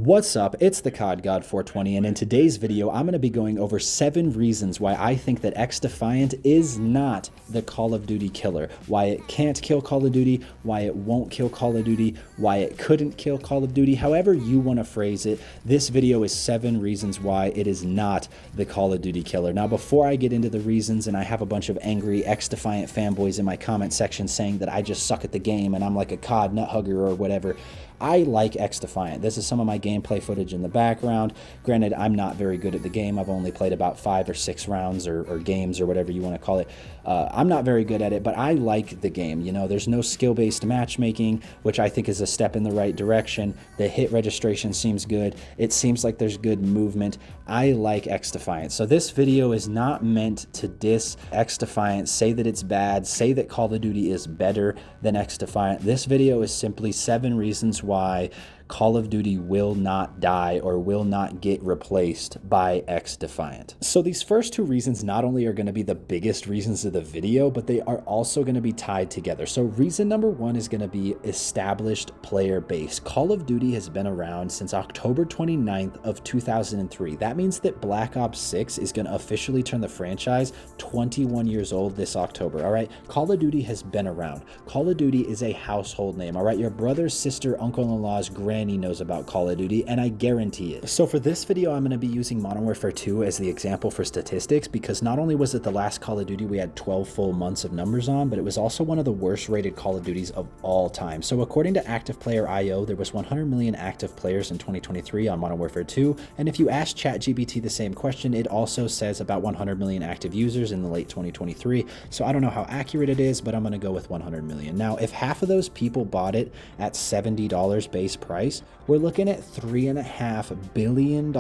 What's up? It's the COD God 420, and in today's video, I'm going to be going over 7 reasons why I think that XDefiant is not the Call of Duty killer. Why it can't kill Call of Duty, why it won't kill Call of Duty, why it couldn't kill Call of Duty, however you want to phrase it. This video is 7 reasons why it is not the Call of Duty killer. Now, before I get into the reasons, and I have a bunch of angry XDefiant fanboys in my comment section saying that I just suck at the game and I'm like a COD nut hugger or whatever, I like XDefiant. This is some of my gameplay footage in the background. Granted, I'm not very good at the game. I've only played about 5 or 6 rounds or games or whatever you want to call it. I'm not very good at it, but I like the game. You know, there's no skill-based matchmaking, which I think is a step in the right direction. The hit registration seems good. It seems like there's good movement. I like XDefiant. So this video is not meant to diss XDefiant, say that it's bad, say that Call of Duty is better than XDefiant. This video is simply 7 reasons why Call of Duty will not die or will not get replaced by XDefiant. So these first 2 reasons not only are going to be the biggest reasons of the video, but they are also going to be tied together. So reason number 1 is going to be established player base. Call of Duty has been around since October 29th of 2003. That means that Black Ops 6 is going to officially turn the franchise 21 years old this October. All right, Call of Duty has been around. Call of Duty is a household name. All right, your brother's sister, uncle-in-law's granny knows about Call of Duty, and I guarantee it. So for this video, I'm going to be using Modern Warfare 2 as the example for statistics, because not only was it the last Call of Duty we had 12 full months of numbers on, but it was also one of the worst rated Call of Duties of all time. So according to Active Player IO, there was 100 million active players in 2023 on Modern Warfare 2, and if you ask ChatGPT the same question, it also says about 100 million active users in the late 2023. So I don't know how accurate it is, but I'm going to go with 100 million. Now, if half of those people bought it at $70 base price, we're looking at $3.5 billion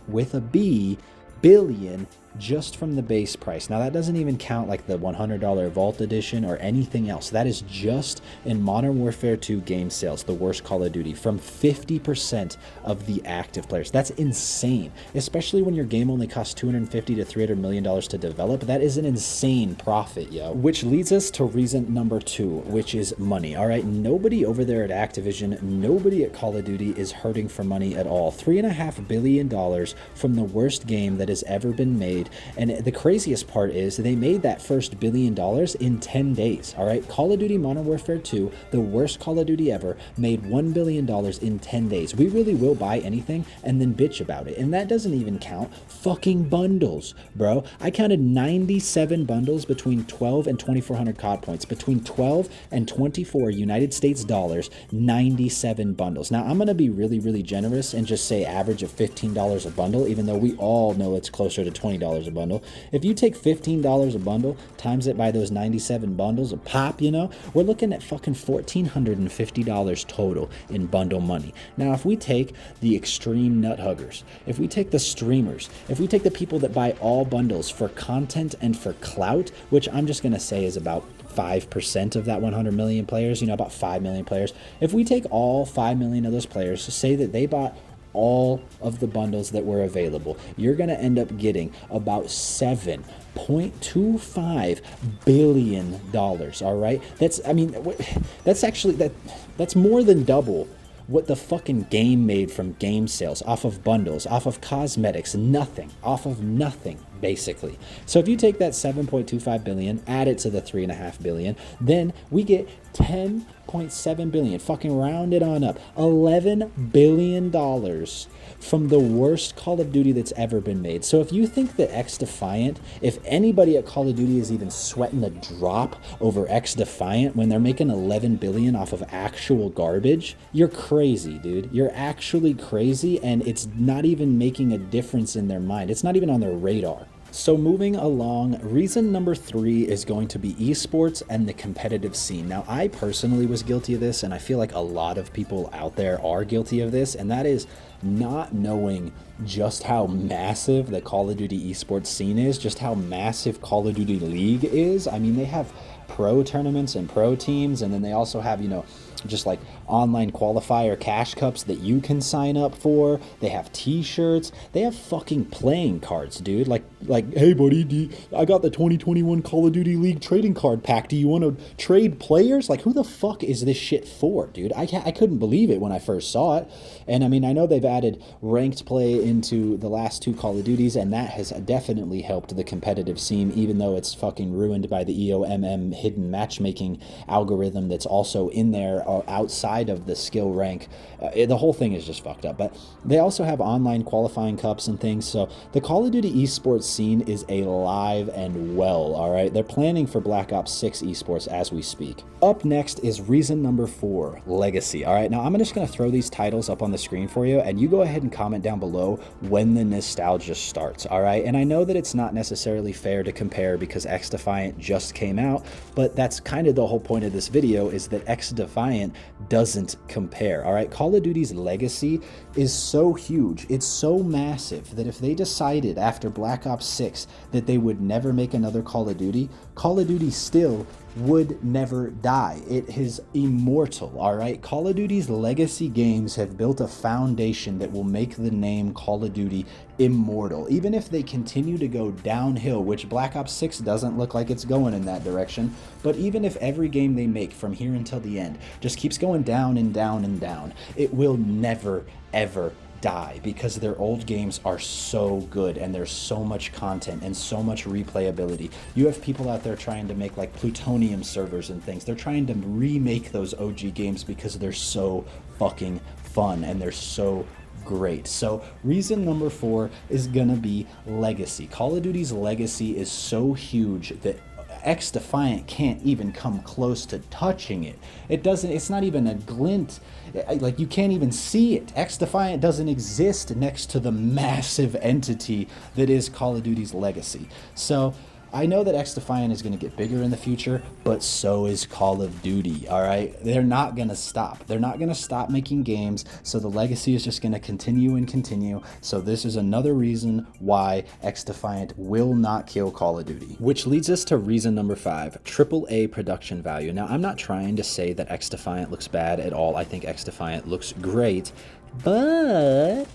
with a B, billion, just from the base price. Now that doesn't even count like the $100 Vault Edition or anything else. That is just in Modern Warfare 2 game sales, the worst Call of Duty, from 50% of the active players. That's insane, especially when your game only costs $250 to $300 million to develop. That is an insane profit, yo. Which leads us to reason number 2, which is money. All right, nobody over there at Activision, nobody at Call of Duty is hurting for money at all. $3.5 billion from the worst game that has ever been made. And the craziest part is they made that first $1 billion in 10 days. All right, Call of Duty Modern Warfare 2, the worst Call of Duty ever, made $1 billion in 10 days. We really will buy anything and then bitch about it. And that doesn't even count fucking bundles, bro. I counted 97 bundles between 12 and 2,400 COD points. Between 12 and 24 United States dollars, 97 bundles. Now, I'm going to be really generous and just say average of $15 a bundle, even though we all know it's closer to $20 a bundle. If you take $15 a bundle, times it by those 97 bundles a pop, you know, we're looking at fucking $1,450 total in bundle money. Now, if we take the extreme nut huggers, if we take the streamers, if we take the people that buy all bundles for content and for clout, which I'm just going to say is about 5% of that 100 million players, you know, about 5 million players. If we take all 5 million of those players, say that they bought all of the bundles that were available, you're going to end up getting about $7.25 billion. All right, that's more than double what the fucking game made from game sales, off of bundles, off of cosmetics, nothing, off of nothing, basically. So if you take that 7.25 billion, add it to the 3.5 billion, then we get 10.7 billion, fucking round it on up, $11 billion from the worst Call of Duty that's ever been made. So if you think that XDefiant, if anybody at Call of Duty is even sweating a drop over XDefiant when they're making 11 billion off of actual garbage, you're crazy, dude. You're actually crazy, and it's not even making a difference in their mind. It's not even on their radar. So moving along, reason number 3 is going to be esports and the competitive scene. Now, I personally was guilty of this, and I feel like a lot of people out there are guilty of this, and that is not knowing just how massive the Call of Duty esports scene is, just how massive Call of Duty League is. I mean, they have pro tournaments and pro teams, and then they also have, you know, just like online qualifier cash cups that you can sign up for. They have t-shirts. They have fucking playing cards, dude. Like, hey buddy, I got the 2021 Call of Duty League trading card pack. Do you want to trade players? Like, who the fuck is this shit for, dude? I couldn't believe it when I first saw it. And I mean, I know they've added ranked play into the last 2 Call of Duties, and that has definitely helped the competitive scene, even though it's fucking ruined by the EOMM hidden matchmaking algorithm that's also in there outside of the skill rank. The whole thing is just fucked up. But they also have online qualifying cups and things. So the Call of Duty esports scene is alive and well, all right? They're planning for Black Ops 6 esports as we speak. Up next is reason number 4, legacy. All right, now I'm just going to throw these titles up on the screen for you, and you go ahead and comment down below when the nostalgia starts, all right? And I know that it's not necessarily fair to compare because XDefiant just came out, but that's kind of the whole point of this video, is that XDefiant doesn't compare, all right? Call of Duty's legacy is so huge, it's so massive, that if they decided after Black Ops 6 that they would never make another Call of Duty still would never die. It is immortal, all right? Call of Duty's legacy games have built a foundation that will make the name Call of Duty immortal. Even if they continue to go downhill, which Black Ops 6 doesn't look like it's going in that direction, but even if every game they make from here until the end just keeps going down and down and down, it will never, ever die, because their old games are so good and there's so much content and so much replayability. You have people out there trying to make like plutonium servers and things. They're trying to remake those OG games because they're so fucking fun and they're so great. So reason number 4 is gonna be legacy. Call of Duty's legacy is so huge that XDefiant can't even come close to touching it. It's not even a glint. Like, you can't even see it. XDefiant doesn't exist next to the massive entity that is Call of Duty's legacy. So I know that XDefiant is going to get bigger in the future, but so is Call of Duty, all right? They're not going to stop. They're not going to stop making games, so the legacy is just going to continue and continue. So this is another reason why XDefiant will not kill Call of Duty. Which leads us to reason number 5, AAA production value. Now, I'm not trying to say that XDefiant looks bad at all. I think XDefiant looks great, but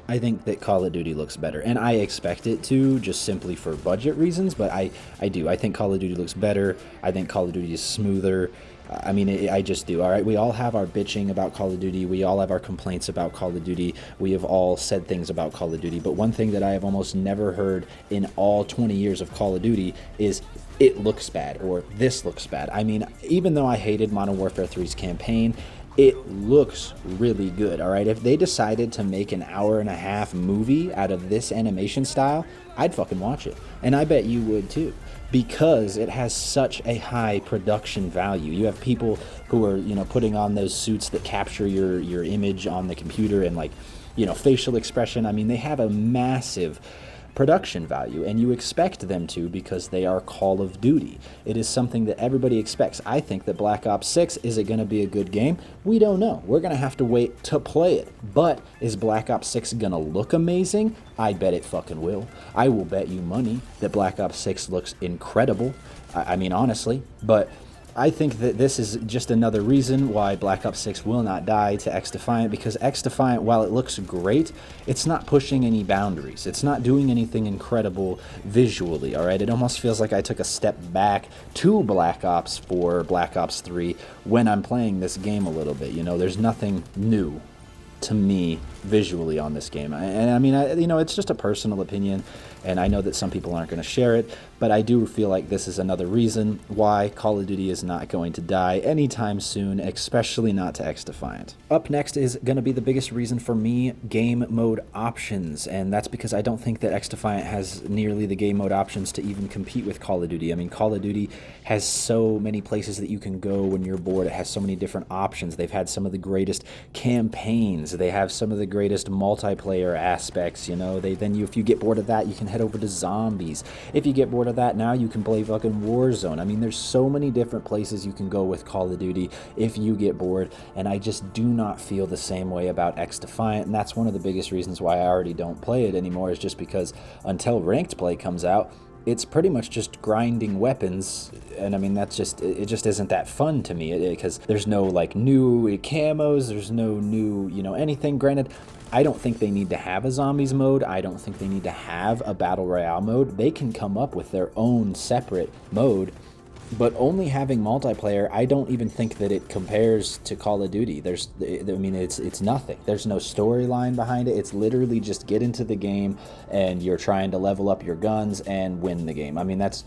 I think that Call of Duty looks better, and I expect it to, just simply for budget reasons, but I do. I think Call of Duty looks better. I think Call of Duty is smoother. I mean, I just do, all right? We all have our bitching about Call of Duty. We all have our complaints about Call of Duty. We have all said things about Call of Duty, but one thing that I have almost never heard in all 20 years of Call of Duty is it looks bad, or this looks bad. I mean, even though I hated Modern Warfare 3's campaign, it looks really good, all right? If they decided to make an hour-and-a-half movie out of this animation style, I'd fucking watch it. And I bet you would too, because it has such a high production value. You have people who are, you know, putting on those suits that capture your image on the computer and, like, you know, facial expression. I mean, they have a massive production value, and you expect them to, because they are Call of Duty. It is something that everybody expects. I think that Black Ops 6, is it going to be a good game? We don't know. We're going to have to wait to play it. But is Black Ops 6 going to look amazing? I bet it fucking will. I will bet you money that Black Ops 6 looks incredible. I mean, honestly. But I think that this is just another reason why Black Ops 6 will not die to XDefiant, because XDefiant, while it looks great, it's not pushing any boundaries. It's not doing anything incredible visually, all right? It almost feels like I took a step back to Black Ops for Black Ops 3 when I'm playing this game a little bit. You know, there's nothing new to me visually on this game. And I mean, you know, it's just a personal opinion, and I know that some people aren't going to share it, but I do feel like this is another reason why Call of Duty is not going to die anytime soon, especially not to XDefiant. Up next is going to be the biggest reason for me, game mode options, and that's because I don't think that XDefiant has nearly the game mode options to even compete with Call of Duty. I mean, Call of Duty has so many places that you can go when you're bored. It has so many different options. They've had some of the greatest campaigns. They have some of the greatest multiplayer aspects, you know. If you get bored of that, you can head over to zombies. If you get bored of that, now you can play fucking Warzone. I mean, there's so many different places you can go with Call of Duty if you get bored, and I just do not feel the same way about XDefiant, and that's one of the biggest reasons why I already don't play it anymore, is just because until ranked play comes out, it's pretty much just grinding weapons. And I mean, that's just, it just isn't that fun to me, because there's no like new camos, there's no new, you know, anything. Granted, I don't think they need to have a zombies mode. I don't think they need to have a battle royale mode. They can come up with their own separate mode. But only having multiplayer, I don't even think that it compares to Call of Duty. I mean, it's nothing. There's no storyline behind it. It's literally just get into the game and you're trying to level up your guns and win the game. I mean, that's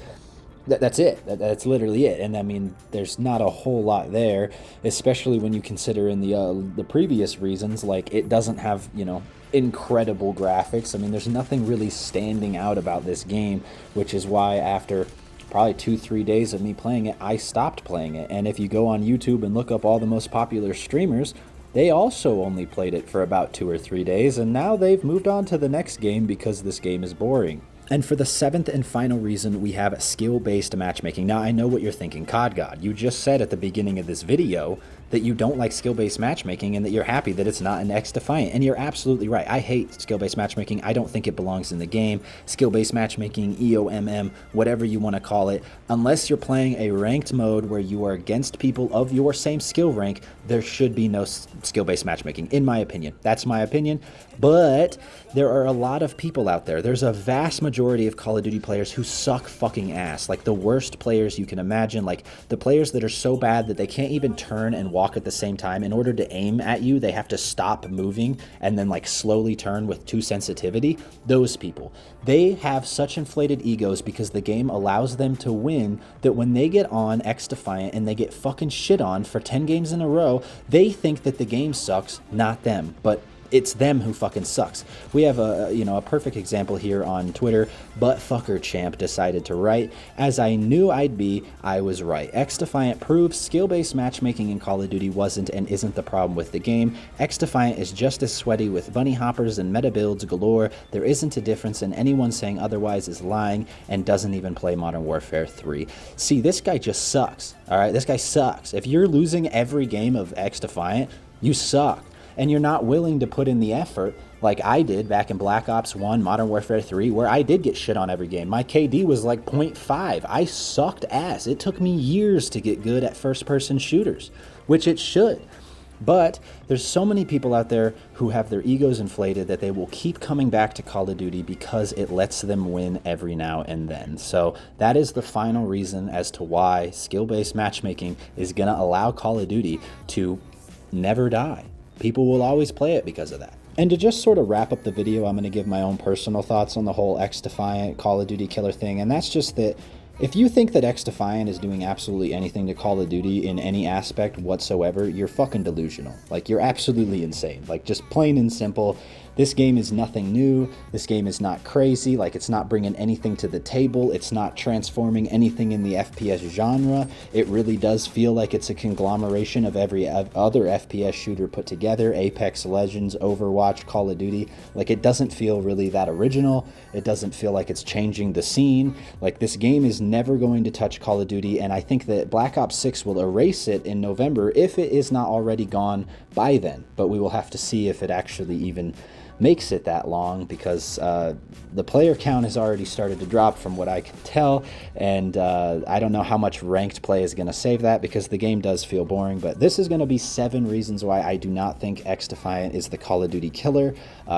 it. That's literally it. And I mean, there's not a whole lot there, especially when you consider in the previous reasons, like it doesn't have, you know, incredible graphics. I mean, there's nothing really standing out about this game, which is why after probably 2-3 days of me playing it, I stopped playing it. And if you go on YouTube and look up all the most popular streamers, they also only played it for about 2 or 3 days, and now they've moved on to the next game because this game is boring. And for the 7th and final reason, we have skill-based matchmaking. Now, I know what you're thinking, COD God. You just said at the beginning of this video that you don't like skill-based matchmaking and that you're happy that it's not an XDefiant. And you're absolutely right. I hate skill-based matchmaking. I don't think it belongs in the game. Skill-based matchmaking, EOMM, whatever you want to call it, unless you're playing a ranked mode where you are against people of your same skill rank, there should be no skill-based matchmaking, in my opinion. That's my opinion. But there are a lot of people out there. There's a vast majority of Call of Duty players who suck fucking ass. Like the worst players you can imagine. Like the players that are so bad that they can't even turn and walk at the same time. In order to aim at you, they have to stop moving and then like slowly turn with 2 sensitivity. Those people. They have such inflated egos because the game allows them to win that when they get on XDefiant and they get fucking shit on for 10 games in a row, they think that the game sucks, not them. But it's them who fucking sucks. We have a perfect example here on Twitter. Buttfucker Champ decided to write, "As I knew I'd be, I was right. XDefiant proves skill-based matchmaking in Call of Duty wasn't and isn't the problem with the game. XDefiant is just as sweaty with bunny hoppers and meta builds galore. There isn't a difference, and anyone saying otherwise is lying and doesn't even play Modern Warfare 3. See, this guy just sucks. All right, this guy sucks. If you're losing every game of XDefiant, you suck. And you're not willing to put in the effort like I did back in Black Ops 1, Modern Warfare 3, where I did get shit on every game. My KD was like 0.5. I sucked ass. It took me years to get good at first-person shooters, which it should. But there's so many people out there who have their egos inflated that they will keep coming back to Call of Duty because it lets them win every now and then. So that is the final reason as to why skill-based matchmaking is going to allow Call of Duty to never die. People will always play it because of that. And to just sort of wrap up the video, I'm going to give my own personal thoughts on the whole XDefiant Call of Duty killer thing. And that's just that if you think that XDefiant is doing absolutely anything to Call of Duty in any aspect whatsoever, you're fucking delusional. Like, you're absolutely insane. Like, just plain and simple. This game is nothing new. This game is not crazy. Like, it's not bringing anything to the table. It's not transforming anything in the FPS genre. It really does feel like it's a conglomeration of every other FPS shooter put together. Apex Legends, Overwatch, Call of Duty. Like, it doesn't feel really that original. It doesn't feel like it's changing the scene. Like, this game is never going to touch Call of Duty, and I think that Black Ops 6 will erase it in November if it is not already gone by then. But we will have to see if it actually even makes it that long, because the player count has already started to drop from what I can tell, and I don't know how much ranked play is going to save that, because the game does feel boring. But this is going to be 7 reasons why I do not think XDefiant is the Call of Duty killer.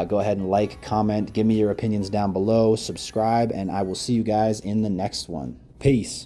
Go ahead and like, comment, give me your opinions down below, subscribe, and I will see you guys in the next one. Peace.